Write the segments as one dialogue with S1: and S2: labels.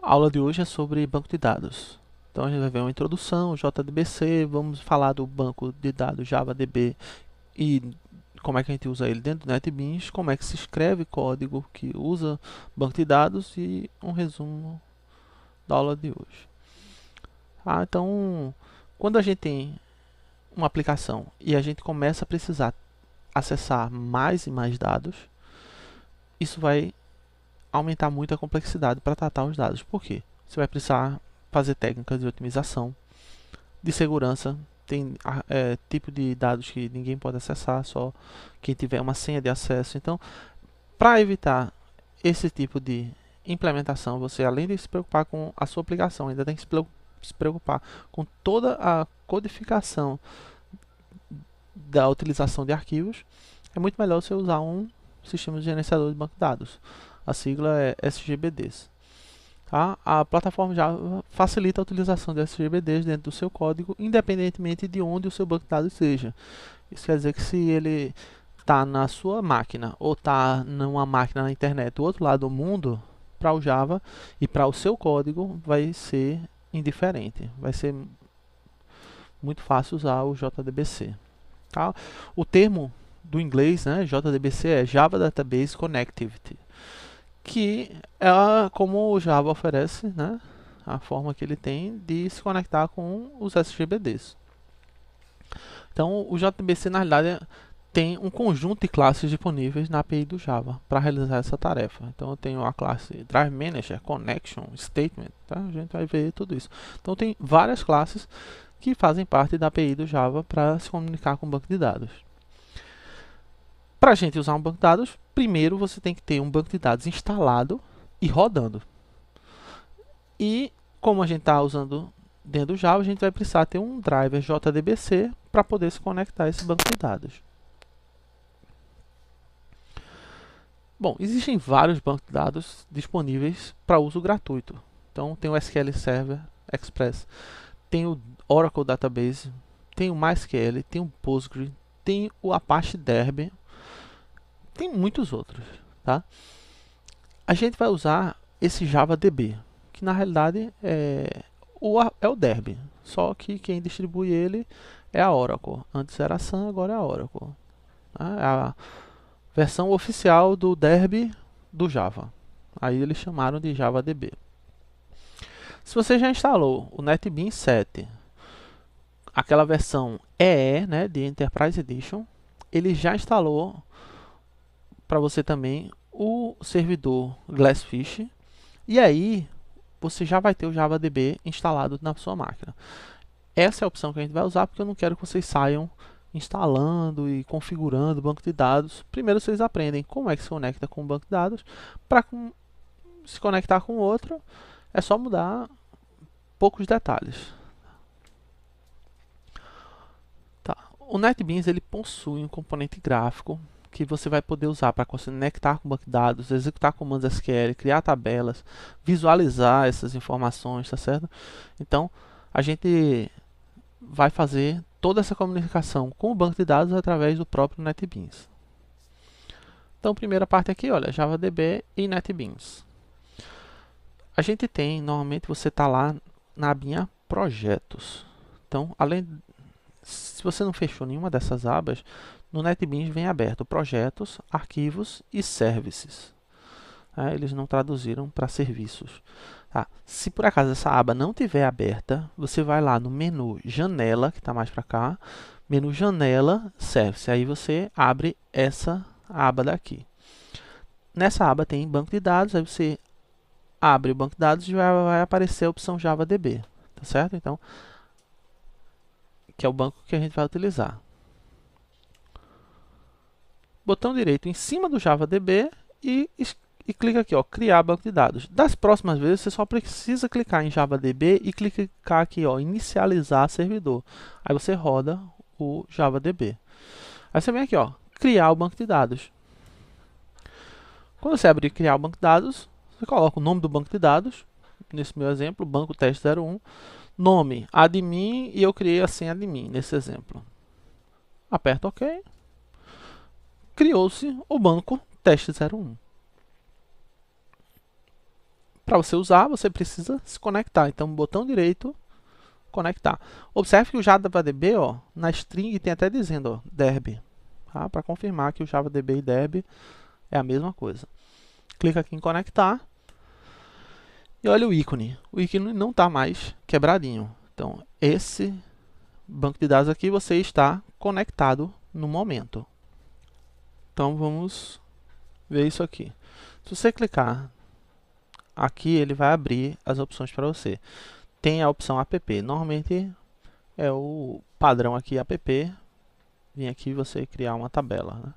S1: A aula de hoje é sobre banco de dados. Então a gente vai ver uma introdução, JDBC, vamos falar do banco de dados JavaDB e como é que a gente usa ele dentro do NetBeans, como é que se escreve código que usa banco de dados e um resumo da aula de hoje. Então, quando a gente tem uma aplicação e a gente começa a precisar acessar mais e mais dados, isso vai aumentar muito a complexidade para tratar os dados. Por quê? Você vai precisar fazer técnicas de otimização, de segurança. Tem tipo de dados que ninguém pode acessar, só quem tiver uma senha de acesso. Então, para evitar esse tipo de implementação, você, além de se preocupar com a sua aplicação, ainda tem que se preocupar com toda a codificação da utilização de arquivos. É muito melhor você usar um sistema de gerenciador de banco de dados. A sigla é SGBDs. A plataforma Java facilita a utilização de SGBDs dentro do seu código, independentemente de onde o seu banco de dados seja. Isso quer dizer que se ele está na sua máquina ou está numa máquina na internet do outro lado do mundo, para o Java e para o seu código vai ser indiferente. Vai ser muito fácil usar o JDBC. O termo do inglês, né, JDBC, é Java Database Connectivity, que é como o Java oferece, né, a forma que ele tem de se conectar com os SGBDs. Então, o JDBC, na realidade, tem um conjunto de classes disponíveis na API do Java para realizar essa tarefa. Então, eu tenho a classe Drive Manager, Connection, Statement, tá? A gente vai ver tudo isso. Então, tem várias classes que fazem parte da API do Java para se comunicar com o banco de dados. Para a gente usar um banco de dados, primeiro você tem que ter um banco de dados instalado e rodando. E como a gente está usando dentro do Java, a gente vai precisar ter um driver JDBC para poder se conectar a esse banco de dados. Bom, existem vários bancos de dados disponíveis para uso gratuito. Então tem o SQL Server Express, tem o Oracle Database, tem o MySQL, tem o Postgre, tem o Apache Derby, tem muitos outros, tá? A gente vai usar esse JavaDB, que na realidade é o Derby, só que quem distribui ele é a Oracle. Antes era a Sun, agora é a Oracle. É a versão oficial do Derby do Java. Aí eles chamaram de JavaDB. Se você já instalou o NetBeans 7, aquela versão EE, né, de Enterprise Edition, ele já instalou para você também o servidor Glassfish, e aí você já vai ter o JavaDB instalado na sua máquina. Essa é a opção que a gente vai usar, porque eu não quero que vocês saiam instalando e configurando o banco de dados. Primeiro vocês aprendem como é que se conecta com o banco de dados. Para se conectar com outro, é só mudar poucos detalhes. O NetBeans ele possui um componente gráfico que você vai poder usar para conectar com o banco de dados, executar comandos SQL, criar tabelas, visualizar essas informações, tá certo? Então, a gente vai fazer toda essa comunicação com o banco de dados através do próprio NetBeans. Então, primeira parte aqui, olha, JavaDB e NetBeans. A gente tem, normalmente você está lá na abinha Projetos. Então, se você não fechou nenhuma dessas abas, no NetBeans vem aberto Projetos, Arquivos e Services. Eles não traduziram para serviços. Se por acaso essa aba não estiver aberta, você vai lá no menu Janela, que está mais para cá, menu Janela, Service. Aí você abre essa aba daqui. Nessa aba tem Banco de Dados, aí você abre o Banco de Dados e vai aparecer a opção JavaDB, tá certo? Então, que é o banco que a gente vai utilizar. Botão direito em cima do JavaDB e clica aqui, ó, criar banco de dados. Das próximas vezes, você só precisa clicar em JavaDB e clicar aqui, ó, inicializar servidor. Aí você roda o JavaDB. Aí você vem aqui, ó, criar o banco de dados. Quando você abrir criar o banco de dados, você coloca o nome do banco de dados. Nesse meu exemplo, banco teste 01. Nome, admin, e eu criei a senha admin nesse exemplo. Aperta OK. Criou-se o banco teste 01. Para você usar, você precisa se conectar. Então, botão direito, conectar. Observe que o JavaDB, ó, na string tem até dizendo, ó, derb, tá? Para confirmar que o JavaDB e derb é a mesma coisa. Clica aqui em conectar e olha o ícone. O ícone não está mais quebradinho. Então, esse banco de dados aqui você está conectado no momento. Então, vamos ver isso aqui. Se você clicar aqui, ele vai abrir as opções para você. Tem a opção app. Normalmente é o padrão aqui app. Vem aqui você criar uma tabela, né?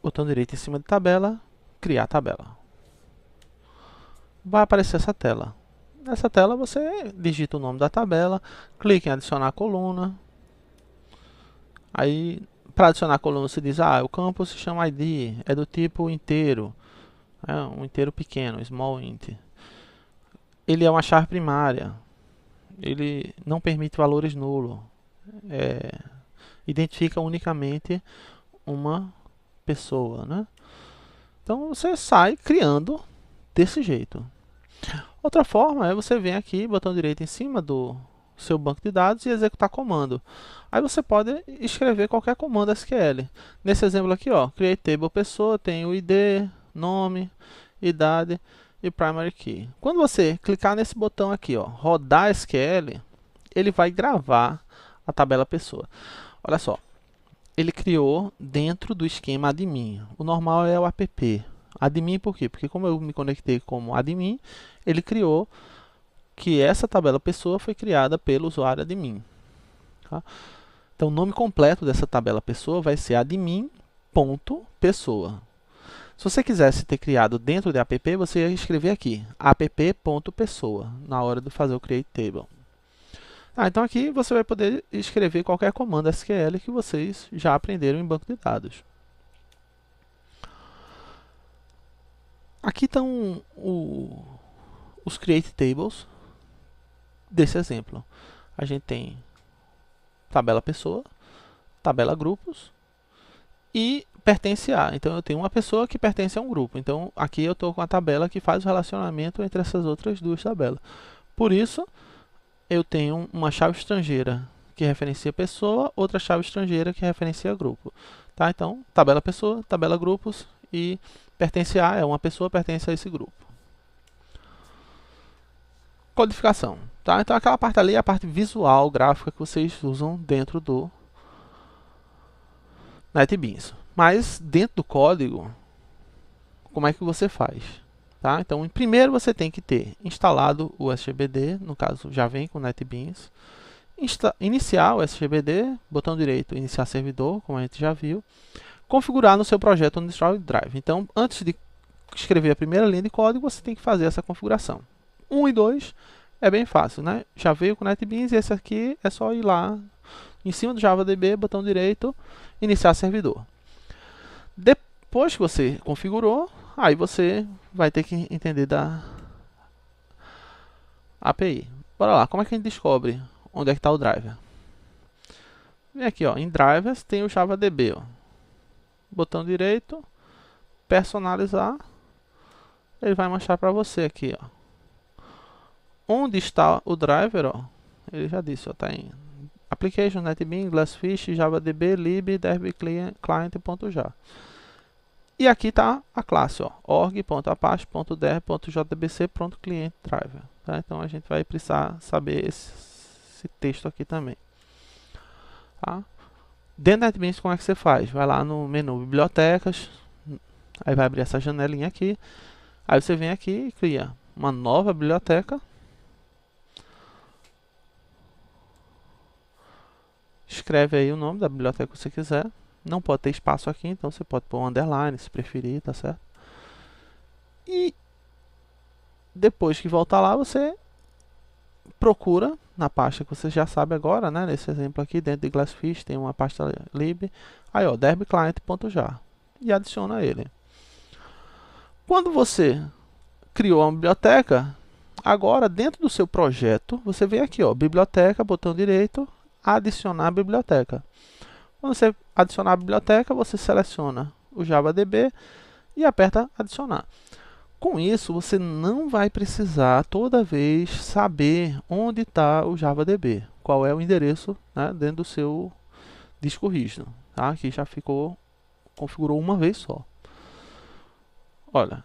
S1: Botão direito em cima de tabela, criar tabela. Vai aparecer essa tela. Nessa tela você digita o nome da tabela, clica em adicionar coluna. Aí, para adicionar a coluna, você diz, o campo se chama ID, é do tipo inteiro, um inteiro pequeno, small int. Ele é uma chave primária, ele não permite valores nulos, identifica unicamente uma pessoa, né? Então você sai criando desse jeito. Outra forma é você vir aqui, botão direito em cima do seu banco de dados e executar comando. Aí você pode escrever qualquer comando SQL. Nesse exemplo aqui, ó, create table pessoa, tem o ID, nome, idade e primary key. Quando você clicar nesse botão aqui, ó, rodar SQL, ele vai gravar a tabela pessoa. Olha só, ele criou dentro do esquema admin. O normal é o app. Admin por quê? Porque como eu me conectei como admin, ele criou que essa tabela pessoa foi criada pelo usuário admin. Tá? Então, o nome completo dessa tabela pessoa vai ser admin.pessoa. Se você quisesse ter criado dentro de app, você ia escrever aqui, app.pessoa, na hora de fazer o create table. Então aqui você vai poder escrever qualquer comando SQL que vocês já aprenderam em banco de dados. Aqui estão os create tables desse exemplo. A gente tem tabela pessoa, tabela grupos e pertence a. Então eu tenho uma pessoa que pertence a um grupo. Então aqui eu estou com a tabela que faz o relacionamento entre essas outras duas tabelas. Por isso eu tenho uma chave estrangeira que referencia pessoa, outra chave estrangeira que referencia grupo. Tá? Então tabela pessoa, tabela grupos e pertence a é uma pessoa, pertence a esse grupo. Codificação. Tá? Então aquela parte ali é a parte visual, gráfica que vocês usam dentro do NetBeans. Mas dentro do código, como é que você faz? Tá? Então, primeiro você tem que ter instalado o SGBD, no caso já vem com o NetBeans. Iniciar o SGBD, botão direito, iniciar servidor, como a gente já viu. Configurar no seu projeto no Android Drive. Então, antes de escrever a primeira linha de código, você tem que fazer essa configuração. 1 e 2 é bem fácil, né? Já veio com o NetBeans e esse aqui é só ir lá em cima do JavaDB, botão direito, iniciar servidor. Depois que você configurou, aí você vai ter que entender da API. Bora lá, como é que a gente descobre onde é que está o driver? Vem aqui, ó, em drivers tem o JavaDB, ó. Botão direito, personalizar, ele vai mostrar para você aqui, ó. Onde está o driver, ó? Ele já disse, ó, tá em Application, NetBeans, Glassfish, JavaDB, lib, derb client.jar. E aqui está a classe, ó, org.apache.derb.jdbc.client_driver. Tá? Então a gente vai precisar saber esse texto aqui também. Tá? Dentro do NetBeans, como é que você faz? Vai lá no menu Bibliotecas, aí vai abrir essa janelinha aqui. Aí você vem aqui e cria uma nova biblioteca. Escreve aí o nome da biblioteca que você quiser. Não pode ter espaço aqui, então você pode pôr um underline se preferir, tá certo? E depois que voltar lá, você procura na pasta que você já sabe agora, né? Nesse exemplo aqui, dentro de Glassfish tem uma pasta lib. Aí, ó, derbclient.jar e adiciona ele. Quando você criou uma biblioteca, agora dentro do seu projeto, você vem aqui, ó, biblioteca, botão direito, adicionar a biblioteca. Quando você adicionar a biblioteca, você seleciona o JavaDB e aperta adicionar. Com isso, você não vai precisar toda vez saber onde está o JavaDB, qual é o endereço, né, dentro do seu disco rígido. Tá? Aqui já configurou uma vez só. Olha,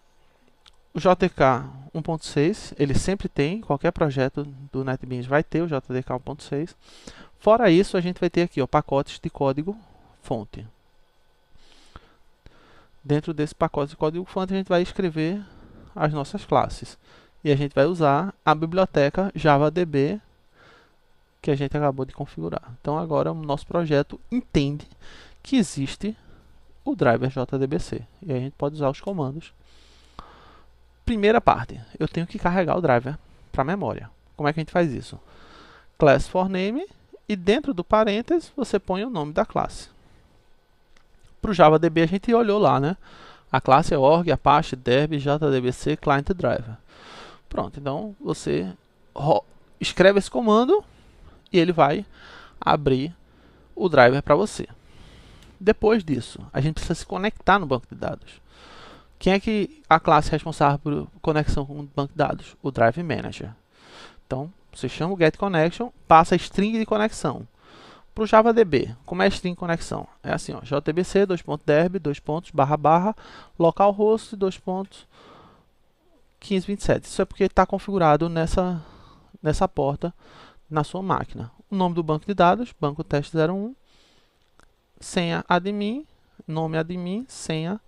S1: o JDK 1.6, ele sempre tem, qualquer projeto do NetBeans vai ter o JDK 1.6. Fora isso, a gente vai ter aqui, ó, pacotes de código fonte. Dentro desse pacote de código fonte, a gente vai escrever as nossas classes. E a gente vai usar a biblioteca JavaDB que a gente acabou de configurar. Então agora o nosso projeto entende que existe o driver JDBC. E aí a gente pode usar os comandos. Primeira parte, eu tenho que carregar o driver para a memória. Como é que a gente faz isso? Class for name e dentro do parênteses você põe o nome da classe. Para o JavaDB a gente olhou lá, né? A classe é org, apache, dev, jdbc, client driver. Pronto, então você escreve esse comando e ele vai abrir o driver para você. Depois disso, a gente precisa se conectar no banco de dados. Quem é que a classe responsável por conexão com o banco de dados? O Drive Manager. Então, você chama o getConnection, passa a string de conexão. Para o JavaDB, como é a string de conexão? É assim, ó, JDBC, /derb, localhost, 1527. Isso é porque está configurado nessa porta na sua máquina. O nome do banco de dados, banco teste 01, senha admin, nome admin, senha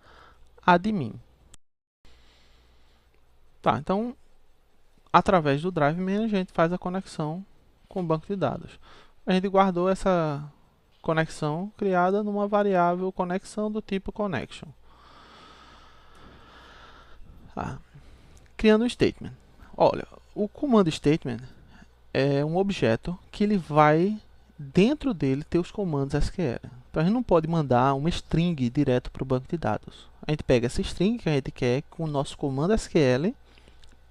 S1: admin. Tá, então, através do Drive Manager, a gente faz a conexão com o banco de dados. A gente guardou essa conexão criada numa variável conexão do tipo connection. Tá. Criando um statement. Olha, o command statement é um objeto que ele vai, dentro dele, ter os comandos SQL. Então a gente não pode mandar uma string direto para o banco de dados. A gente pega essa string que a gente quer com o nosso comando SQL,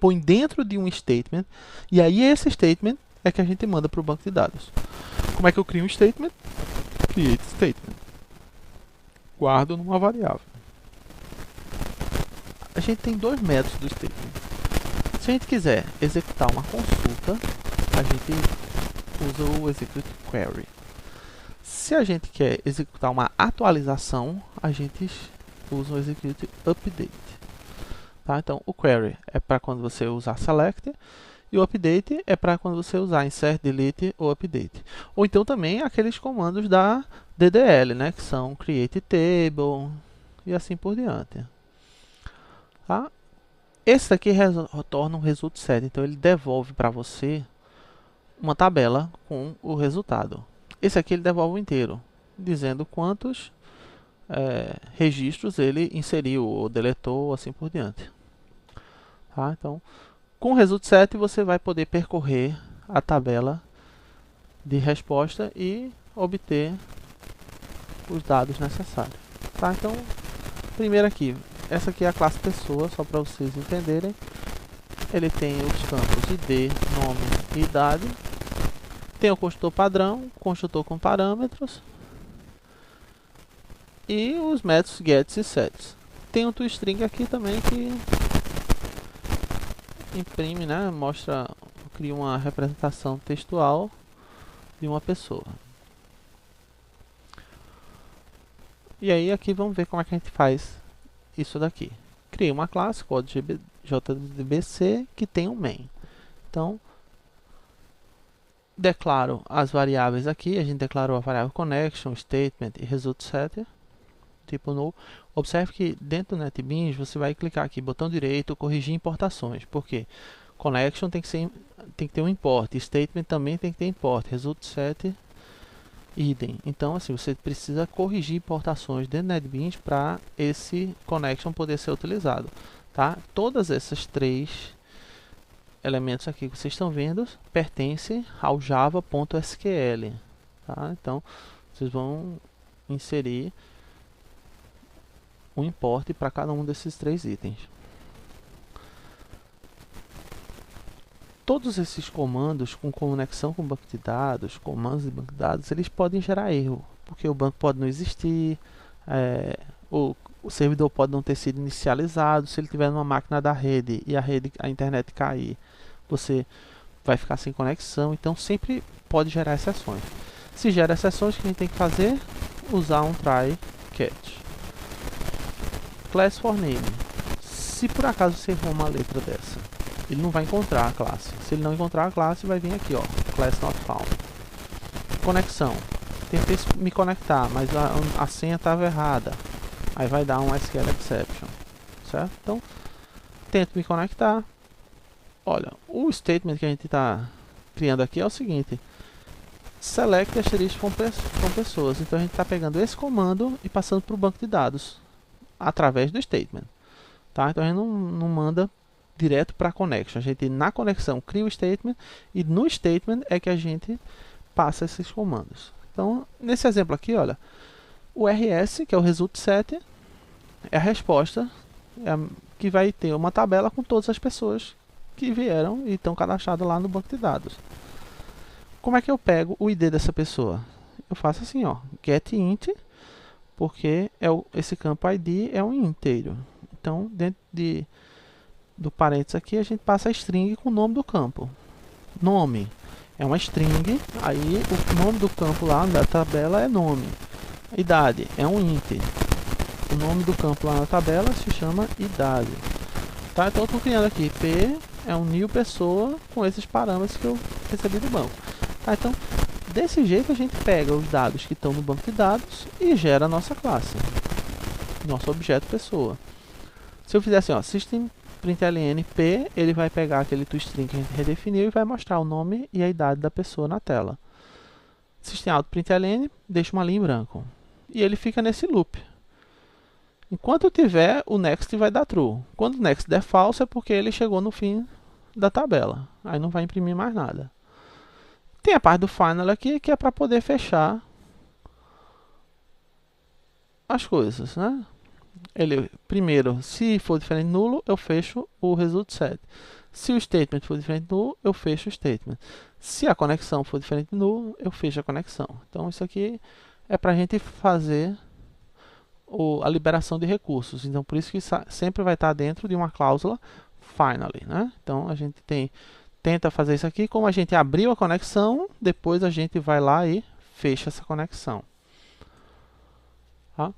S1: põe dentro de um statement, e aí esse statement é que a gente manda para o banco de dados. Como é que eu crio um statement? Create statement. Guardo numa variável. A gente tem dois métodos do statement. Se a gente quiser executar uma consulta, a gente usa o execute query. Se a gente quer executar uma atualização, a gente usa o execute update. Tá? Então, o query é para quando você usar select, e o update é para quando você usar insert, delete ou update. Ou então também aqueles comandos da DDL, né, que são create table e assim por diante. Tá? Esse daqui retorna um result set, então ele devolve para você uma tabela com o resultado. Esse aqui ele devolve inteiro, dizendo quantos registros ele inseriu ou deletou, assim por diante. Tá? Então, com o result set você vai poder percorrer a tabela de resposta e obter os dados necessários. Tá? Então, primeiro aqui, essa aqui é a classe pessoa, só para vocês entenderem. Ele tem os campos ID, nome e idade. Tem o construtor padrão, construtor com parâmetros. E os métodos gets e sets. Tem um toString aqui também que imprime, né, cria uma representação textual de uma pessoa. E aí aqui vamos ver como é que a gente faz isso daqui. Criei uma classe, código JDBC, que tem um main. Então, declaro as variáveis aqui. A gente declarou a variável connection, statement e result set, tipo null. Observe que dentro do NetBeans você vai clicar aqui, botão direito, corrigir importações. Por quê? Connection tem que ter um import, statement também tem que ter import, result set, idem. Então, assim, você precisa corrigir importações dentro do NetBeans para esse connection poder ser utilizado. Tá? Todas essas três elementos aqui que vocês estão vendo pertencem ao java.sql. Tá? Então, vocês vão inserir um import para cada um desses três itens. Todos esses comandos com conexão com o banco de dados, comandos de banco de dados, eles podem gerar erro, porque o banco pode não existir, o servidor pode não ter sido inicializado. Se ele tiver numa máquina da rede e a internet cair, você vai ficar sem conexão. Então sempre pode gerar exceções. Se gera exceções, o que a gente tem que fazer? Usar um try catch. Class for name. Se por acaso você errou uma letra dessa, ele não vai encontrar a classe. Se ele não encontrar a classe, vai vir aqui, ó, class not found. Conexão. Tentei me conectar, mas a senha estava errada. Aí vai dar um SQL exception, certo? Então, tento me conectar. Olha, o statement que a gente está criando aqui é o seguinte: select asterisco com pessoas. Então a gente está pegando esse comando e passando para o banco de dados através do statement, tá? Então a gente não manda direto para a connection. A gente na conexão cria o statement e no statement é que a gente passa esses comandos. Então nesse exemplo aqui, olha, o RS, que é o result set, é a resposta que vai ter uma tabela com todas as pessoas que vieram e estão cadastradas lá no banco de dados. Como é que eu pego o ID dessa pessoa? Eu faço assim, ó, getInt, porque esse campo ID é um inteiro. Então, dentro do parênteses aqui, a gente passa a string com o nome do campo. Nome é uma string, aí o nome do campo lá da tabela é nome. Idade é um int. O nome do campo lá na tabela se chama idade. Tá? Então eu estou criando aqui P é um new pessoa com esses parâmetros que eu recebi do banco. Tá? Então, desse jeito a gente pega os dados que estão no banco de dados e gera a nossa classe, nosso objeto pessoa. Se eu fizer assim, ó, system.println P, ele vai pegar aquele toString que a gente redefiniu e vai mostrar o nome e a idade da pessoa na tela. System.out.println deixa uma linha em branco. E ele fica nesse loop. Enquanto tiver, o next vai dar true. Quando o next der false, é porque ele chegou no fim da tabela. Aí não vai imprimir mais nada. Tem a parte do final aqui, que é para poder fechar as coisas, né? Ele, primeiro, se for diferente de nulo, eu fecho o result set. Se o statement for diferente de nulo, eu fecho o statement. Se a conexão for diferente de nulo, eu fecho a conexão. Então isso aqui é para a gente fazer a liberação de recursos. Então por isso que sempre vai estar dentro de uma cláusula finally, né? Então a gente tenta fazer isso aqui. Como a gente abriu a conexão, depois a gente vai lá e fecha essa conexão. Tá?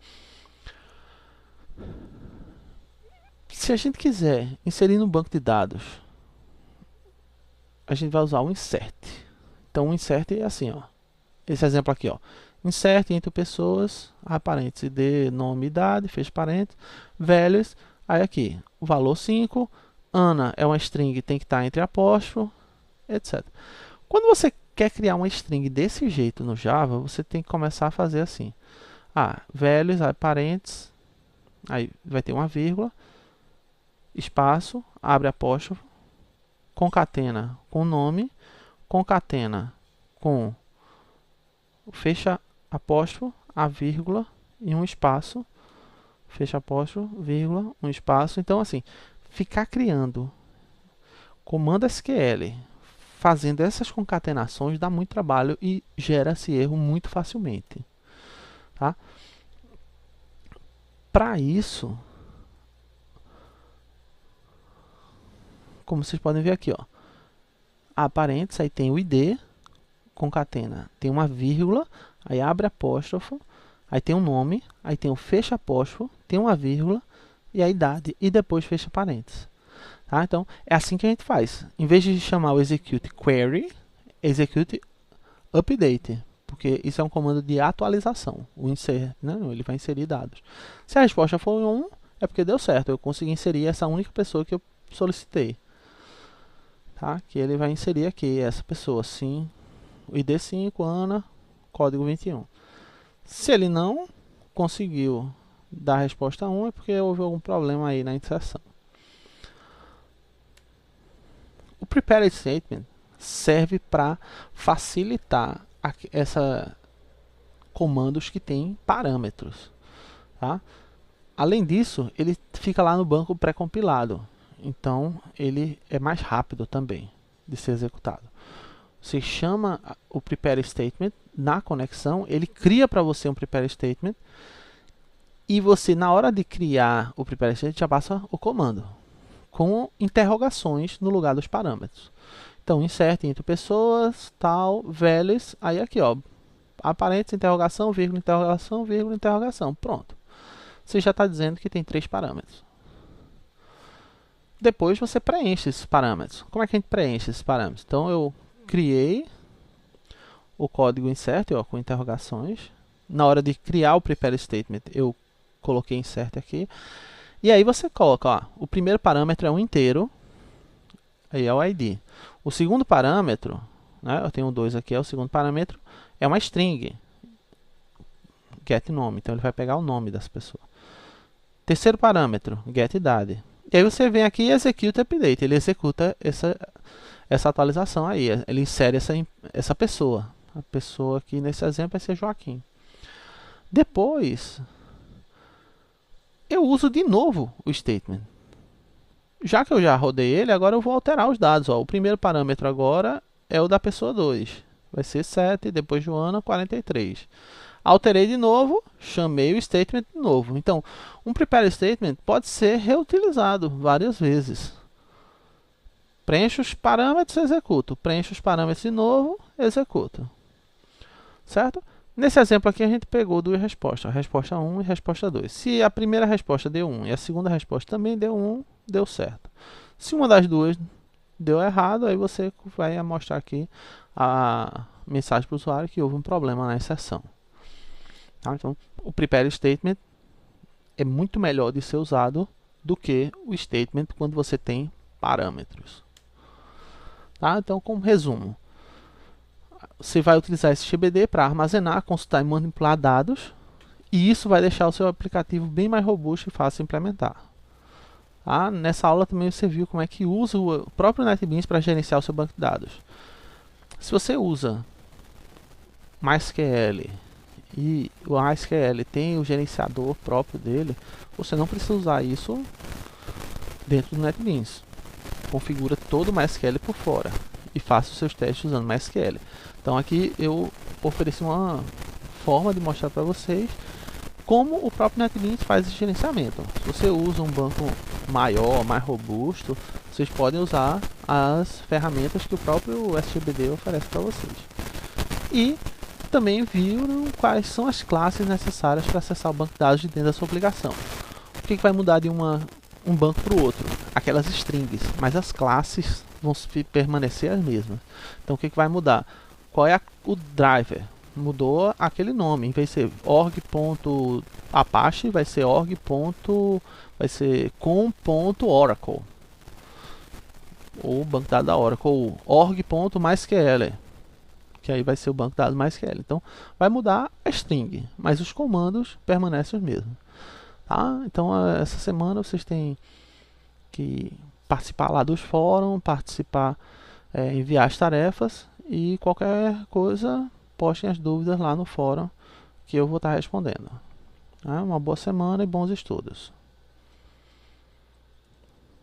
S1: Se a gente quiser inserir no banco de dados, a gente vai usar o insert. Então o insert é assim, ó. Esse exemplo aqui, ó. Insert entre pessoas, parênteses, de nome, idade, fecha parênteses, values, aí aqui, o valor 5, Ana é uma string, tem que estar entre apóstrofo, etc. Quando você quer criar uma string desse jeito no Java, você tem que começar a fazer assim. Values, aí parênteses, aí vai ter uma vírgula, espaço, abre apóstrofo, concatena com nome, concatena com fecha apóstrofo, a vírgula e um espaço, fecha apóstrofo, vírgula, um espaço. Então assim, ficar criando comando SQL, fazendo essas concatenações dá muito trabalho e gera esse erro muito facilmente. Tá? Para isso, como vocês podem ver aqui, ó, parênteses, aí tem o ID, concatena, tem uma vírgula, aí abre apóstrofo, aí tem um nome, aí tem o fecha apóstrofo, tem uma vírgula e a idade, e depois fecha parênteses. Tá? Então, é assim que a gente faz. Em vez de chamar o execute query, execute update, porque isso é um comando de atualização, o insert, né? Ele vai inserir dados. Se a resposta for 1, é porque deu certo, eu consegui inserir essa única pessoa que eu solicitei. Tá? Que ele vai inserir aqui, essa pessoa, sim, o ID 5, Ana, código 21. Se ele não conseguiu dar a resposta 1, é porque houve algum problema aí na inserção. O prepared statement serve para facilitar comandos que têm parâmetros. Tá? Além disso, ele fica lá no banco pré-compilado. Então, ele é mais rápido também. de ser executado. Você chama o prepare statement na conexão, ele cria para você um prepare statement, e você, na hora de criar o prepare statement, já passa o comando, com interrogações no lugar dos parâmetros. Então, insert entre pessoas, tal, values, aí aqui, ó, aparentes, interrogação, vírgula, interrogação, vírgula, interrogação. Pronto. Você já está dizendo que tem 3 parâmetros. Depois você preenche esses parâmetros. Como é que a gente preenche esses parâmetros? Então, eu criei o código insert, ó, com interrogações. Na hora de criar o prepare statement, eu coloquei insert aqui. E aí você coloca, ó, o primeiro parâmetro é um inteiro, aí é o ID. O segundo parâmetro, né, eu tenho 2 aqui, é o segundo parâmetro, é uma string, get nome, então ele vai pegar o nome das pessoas. Terceiro parâmetro, get idade. E aí você vem aqui e execute update, ele executa essa atualização aí, ele insere essa pessoa. A pessoa aqui nesse exemplo vai ser Joaquim. Depois, eu uso de novo o statement. Já que eu já rodei ele, agora eu vou alterar os dados. Ó. O primeiro parâmetro agora é o da pessoa 2. Vai ser 7, depois Joana, 43. Alterei de novo, chamei o statement de novo. Então, um prepare statement pode ser reutilizado várias vezes. Preencho os parâmetros, executo. Preencho os parâmetros de novo, executo. Certo? Nesse exemplo aqui a gente pegou 2 respostas, a resposta 1 e a resposta 2. Se a primeira resposta deu 1 e a segunda resposta também deu 1, deu certo. Se uma das duas deu errado, aí você vai mostrar aqui a mensagem para o usuário que houve um problema na exceção. Tá? Então, o prepare statement é muito melhor de ser usado do que o statement quando você tem parâmetros. Tá? Então, como resumo, você vai utilizar esse GBD para armazenar, consultar e manipular dados, e isso vai deixar o seu aplicativo bem mais robusto e fácil de implementar. Tá? Nessa aula também você viu como é que usa o próprio NetBeans para gerenciar o seu banco de dados. Se você usa MySQL e o MySQL tem o gerenciador próprio dele, você não precisa usar isso dentro do NetBeans. Configura todo o MySQL por fora e faça os seus testes usando MySQL. Então aqui eu ofereci uma forma de mostrar para vocês como o próprio NetBeans faz esse gerenciamento. Se você usa um banco maior, mais robusto, vocês podem usar as ferramentas que o próprio SGBD oferece para vocês. E também viram quais são as classes necessárias para acessar o banco de dados de dentro da sua aplicação. O que vai mudar de um banco para o outro? Aquelas strings, mas as classes vão permanecer as mesmas. Então o que vai mudar? Qual é o driver? Mudou aquele nome, em vez de ser org.apache, vai ser com.oracle. Ou banco de dados da Oracle, ou org.mysql, que aí vai ser o banco de dados MySQL. Então, vai mudar a string, mas os comandos permanecem os mesmos. Tá? Então, essa semana vocês têm que participar lá dos fóruns, enviar as tarefas, e qualquer coisa, postem as dúvidas lá no fórum que eu vou estar respondendo. Uma boa semana e bons estudos.